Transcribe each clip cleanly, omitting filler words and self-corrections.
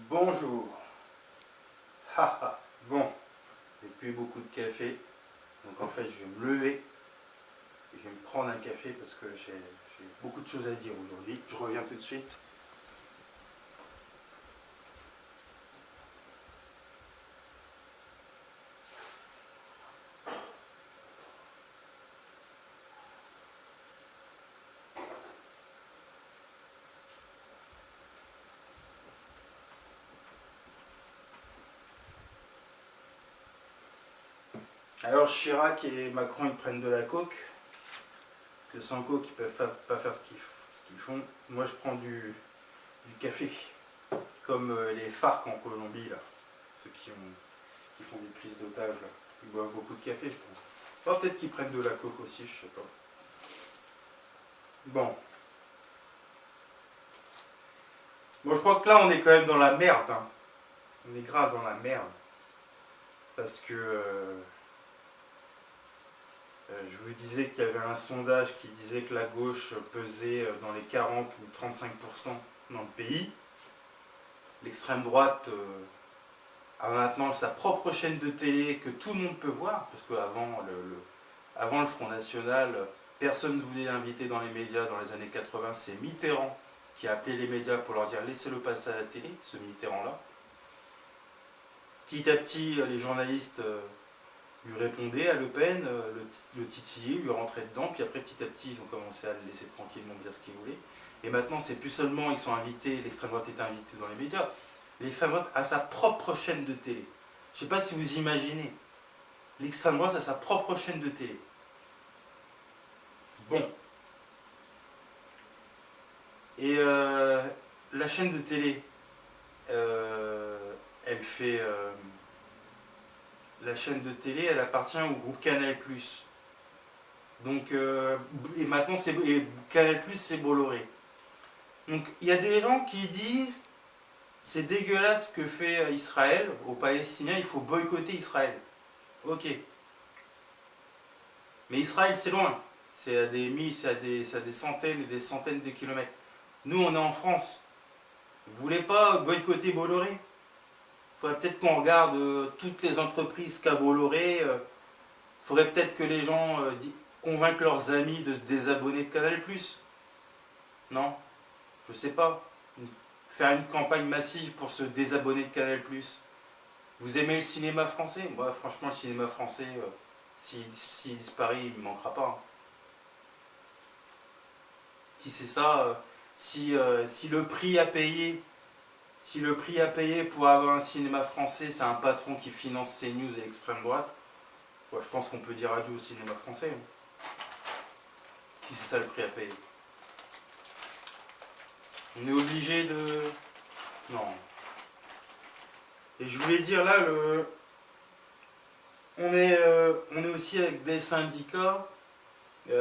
Bonjour. Bon, j'ai plus beaucoup de café, donc en fait je vais me lever et je vais me prendre un café parce que j'ai beaucoup de choses à dire aujourd'hui. Je reviens tout de suite. Alors Chirac et Macron ils prennent de la coke, que sans coke ils peuvent pas faire ce qu'ils font. Moi je prends du café, comme les FARC en Colombie, là, ceux qui font des prises d'otages, là. Ils boivent beaucoup de café je pense. Enfin, peut-être qu'ils prennent de la coke aussi, je sais pas. Bon. Bon, je crois que là on est quand même dans la merde, hein. On est grave dans la merde. Parce que je vous disais qu'il y avait un sondage qui disait que la gauche pesait dans les 40 ou 35% dans le pays. L'extrême droite a maintenant sa propre chaîne de télé que tout le monde peut voir, parce qu'avant avant le Front National, personne ne voulait l'inviter dans les médias dans les années 80. C'est Mitterrand qui a appelé les médias pour leur dire laissez-le passer à la télé, ce Mitterrand-là. Petit à petit, les journalistes lui répondaient à Le Pen, le titillaient, lui rentraient dedans, puis après petit à petit ils ont commencé à le laisser tranquillement dire ce qu'il voulait. Et maintenant c'est plus seulement ils sont invités, l'extrême droite est invitée dans les médias, l'extrême droite a sa propre chaîne de télé. Je ne sais pas si vous imaginez, l'extrême droite a sa propre chaîne de télé. Bon. Et la chaîne de télé, elle fait... la chaîne de télé, elle appartient au groupe Canal+. Donc, et maintenant, Canal+, c'est Bolloré. Donc, il y a des gens qui disent c'est dégueulasse ce que fait Israël aux Palestiniens, il faut boycotter Israël. Ok. Mais Israël, c'est loin. C'est à des centaines et des centaines de kilomètres. Nous, on est en France. Vous voulez pas boycotter Bolloré ? Il faudrait peut-être qu'on regarde toutes les entreprises qu'a Bolloré. Il faudrait peut-être que les gens convainquent leurs amis de se désabonner de Canal+. Non ? Je sais pas. Faire une campagne massive pour se désabonner de Canal+. Vous aimez le cinéma français ? Moi, franchement, le cinéma français, s'il disparaît, il ne manquera pas. Si c'est ça, si le prix à payer... Si le prix à payer pour avoir un cinéma français, c'est un patron qui finance CNews et l'extrême droite, je pense qu'on peut dire adieu au cinéma français. Si c'est ça le prix à payer. On est obligé de... Non. Et je voulais dire là, on est aussi avec des syndicats qui...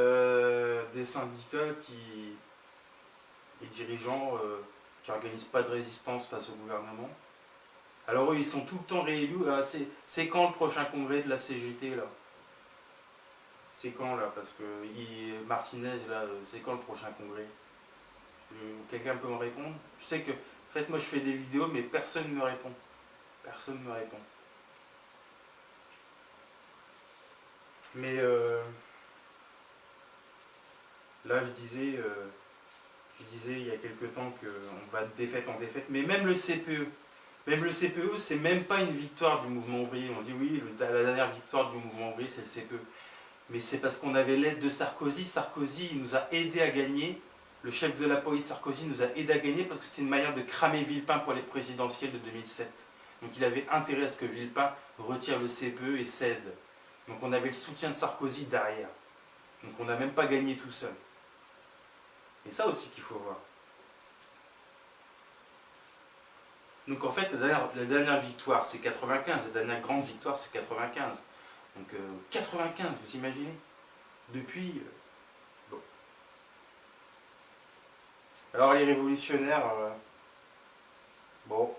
Les dirigeants... qui n'organisent pas de résistance face au gouvernement. Alors eux, ils sont tout le temps réélus. C'est quand le prochain congrès de la CGT là ? C'est quand là ? Parce que Martinez, là, c'est quand le prochain congrès ? Quelqu'un peut me répondre ? Je sais que, en fait, moi je fais des vidéos, mais personne ne me répond. Personne ne me répond. Mais là, je disais il y a quelque temps qu'on va de défaite en défaite, mais même le CPE, c'est même pas une victoire du mouvement ouvrier. On dit oui, la dernière victoire du mouvement ouvrier, c'est le CPE. Mais c'est parce qu'on avait l'aide de Sarkozy. Sarkozy, il nous a aidé à gagner. Le chef de la police, Sarkozy, nous a aidé à gagner parce que c'était une manière de cramer Villepin pour les présidentielles de 2007. Donc il avait intérêt à ce que Villepin retire le CPE et cède. Donc on avait le soutien de Sarkozy derrière. Donc on n'a même pas gagné tout seul. C'est ça aussi qu'il faut voir. Donc en fait, la dernière victoire, c'est 95. La dernière grande victoire, c'est 95. Donc 95, vous imaginez ? Depuis... bon. Alors les révolutionnaires... bon.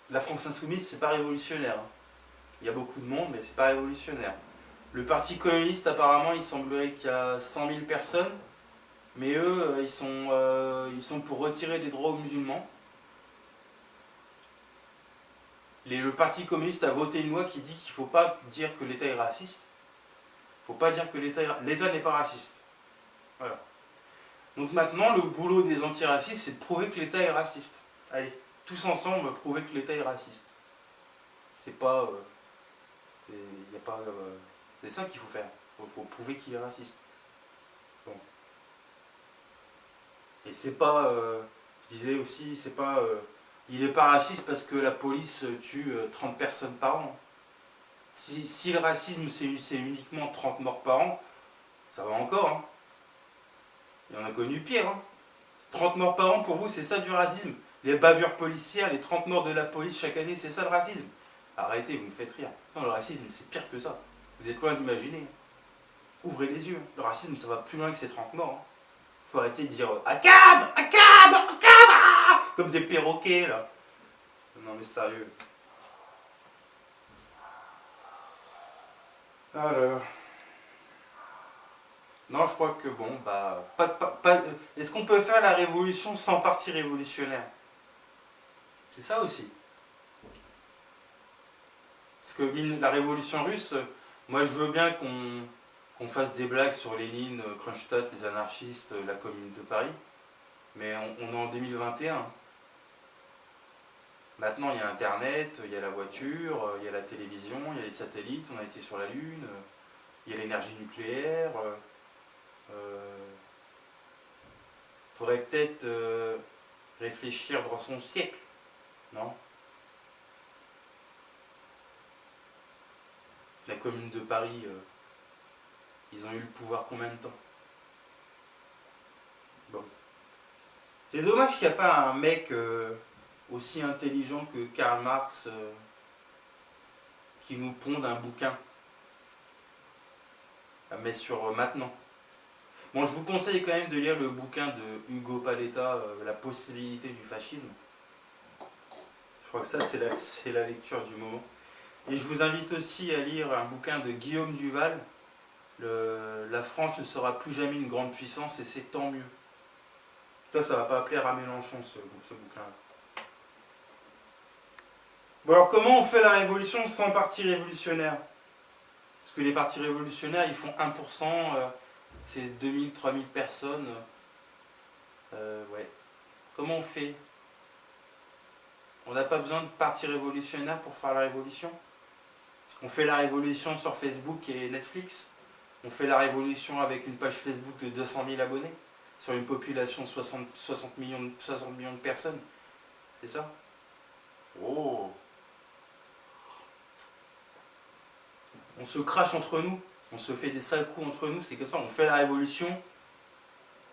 La France Insoumise, c'est pas révolutionnaire. Hein. Il y a beaucoup de monde, mais c'est pas révolutionnaire. Le Parti communiste, apparemment, il semblerait qu'il y a 100 000 personnes. Mais eux, ils sont pour retirer les droits aux musulmans. le Parti communiste a voté une loi qui dit qu'il ne faut pas dire que l'État est raciste. Il ne faut pas dire que l'État n'est pas raciste. Voilà. Donc maintenant, le boulot des antiracistes, c'est de prouver que l'État est raciste. Allez, tous ensemble, on va prouver que l'État est raciste. C'est pas... c'est ça qu'il faut faire. Il faut prouver qu'il est raciste. Bon. Et c'est pas... je disais aussi, c'est pas... il n'est pas raciste parce que la police tue 30 personnes par an. Si le racisme, c'est uniquement 30 morts par an, ça va encore. Hein. Il y en a connu pire. Hein. 30 morts par an, pour vous, c'est ça du racisme. Les bavures policières, les 30 morts de la police chaque année, c'est ça le racisme. Arrêtez, vous me faites rire. Non, le racisme, c'est pire que ça. Vous êtes loin d'imaginer. Ouvrez les yeux. Le racisme, ça va plus loin que ces 30 morts. Hein. Faut arrêter de dire ACAB, ACAB, ACAB, comme des perroquets, là. Non, mais sérieux. Alors... Non, je crois que bon, bah... Est-ce qu'on peut faire la révolution sans parti révolutionnaire? C'est ça aussi. Parce que la révolution russe, moi je veux bien qu'on fasse des blagues sur Lénine, Kronstadt, les anarchistes, la Commune de Paris. Mais on est en 2021. Maintenant, il y a Internet, il y a la voiture, il y a la télévision, il y a les satellites, on a été sur la Lune, il y a l'énergie nucléaire. Faudrait peut-être réfléchir dans son siècle, non? La Commune de Paris, ils ont eu le pouvoir combien de temps? Bon. C'est dommage qu'il n'y a pas un mec aussi intelligent que Karl Marx qui nous ponde un bouquin, mais sur maintenant. Bon, je vous conseille quand même de lire le bouquin de Hugo Paletta, La possibilité du fascisme. Je crois que ça, c'est la lecture du moment. Et je vous invite aussi à lire un bouquin de Guillaume Duval, La France ne sera plus jamais une grande puissance et c'est tant mieux. Ça va pas plaire à Mélenchon, ce bouquin-là. Bon, alors comment on fait la révolution sans parti révolutionnaire? Parce que les partis révolutionnaires, ils font 1%, c'est 2000, 3000 personnes. Ouais. Comment on fait? On n'a pas besoin de parti révolutionnaire pour faire la révolution? On fait la révolution sur Facebook et Netflix? On fait la révolution avec une page Facebook de 200 000 abonnés sur une population de 60 millions de personnes? C'est ça? Oh! On se crache entre nous, on se fait des sales coups entre nous, c'est comme ça, on fait la révolution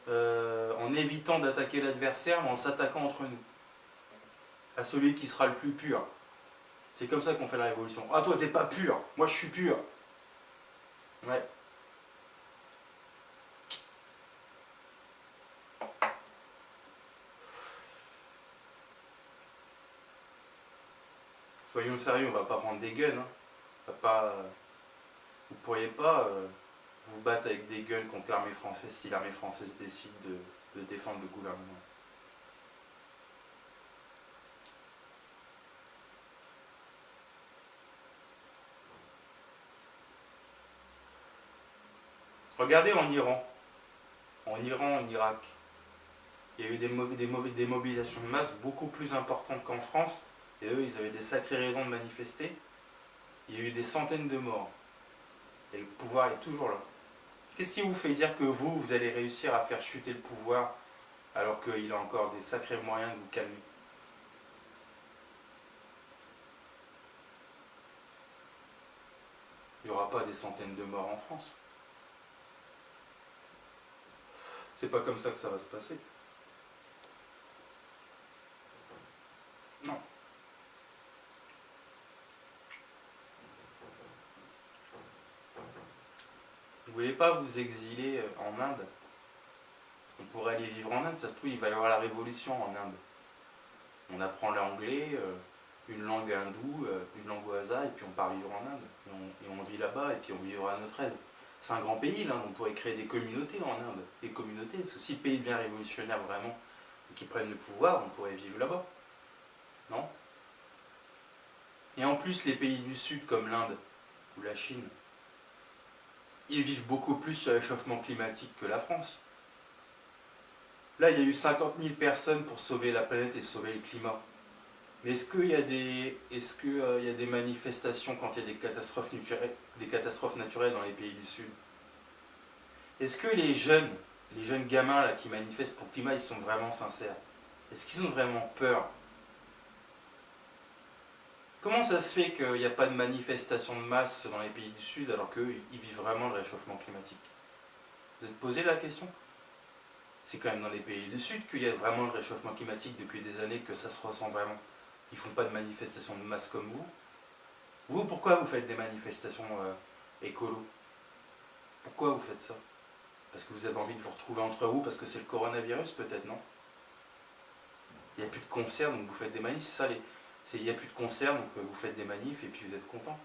en évitant d'attaquer l'adversaire, mais en s'attaquant entre nous. À celui qui sera le plus pur. C'est comme ça qu'on fait la révolution. Ah, toi t'es pas pur, moi je suis pur. Ouais. Soyons sérieux, on va pas prendre des guns. Hein. On va pas, vous pourriez pas vous battre avec des guns contre l'armée française si l'armée française décide de défendre le gouvernement. Regardez en Iran, en Irak, il y a eu des mobilisations de masse beaucoup plus importantes qu'en France, et eux, ils avaient des sacrées raisons de manifester. Il y a eu des centaines de morts, et le pouvoir est toujours là. Qu'est-ce qui vous fait dire que vous allez réussir à faire chuter le pouvoir alors qu'il a encore des sacrés moyens de vous calmer? Il n'y aura pas des centaines de morts en France. C'est pas comme ça que ça va se passer. Non. Vous voulez pas vous exiler en Inde? On pourrait aller vivre en Inde, ça se trouve il va y avoir la révolution en Inde. On apprend l'anglais, une langue hindoue, une langue au hasard, et puis on part vivre en Inde. Et on vit là-bas, et puis on vivra à notre aise. C'est un grand pays, là, on pourrait créer des communautés en Inde. Des communautés, parce que si le pays devient révolutionnaire vraiment, et qu'ils prennent le pouvoir, on pourrait vivre là-bas. Non? Et en plus, les pays du Sud, comme l'Inde ou la Chine, ils vivent beaucoup plus le réchauffement climatique que la France. Là, il y a eu 50 000 personnes pour sauver la planète et sauver le climat. Mais est-ce qu'il y a des manifestations quand il y a des catastrophes naturelles dans les pays du Sud? Est-ce que les jeunes gamins là, qui manifestent pour le climat, ils sont vraiment sincères? Est-ce qu'ils ont vraiment peur? Comment ça se fait qu'il n'y a pas de manifestation de masse dans les pays du Sud alors qu'eux, ils vivent vraiment le réchauffement climatique? Vous êtes posé la question? C'est quand même dans les pays du Sud qu'il y a vraiment le réchauffement climatique depuis des années, que ça se ressent vraiment. Ils ne font pas de manifestations de masse comme vous. Vous, pourquoi vous faites des manifestations écolo? Pourquoi vous faites ça? Parce que vous avez envie de vous retrouver entre vous, parce que c'est le coronavirus peut-être, non? Il n'y a plus de concerts, donc vous faites des manifs, c'est ça il n'y a plus de concerts, donc vous faites des manifs et puis vous êtes content.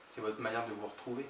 C'est votre manière de vous retrouver.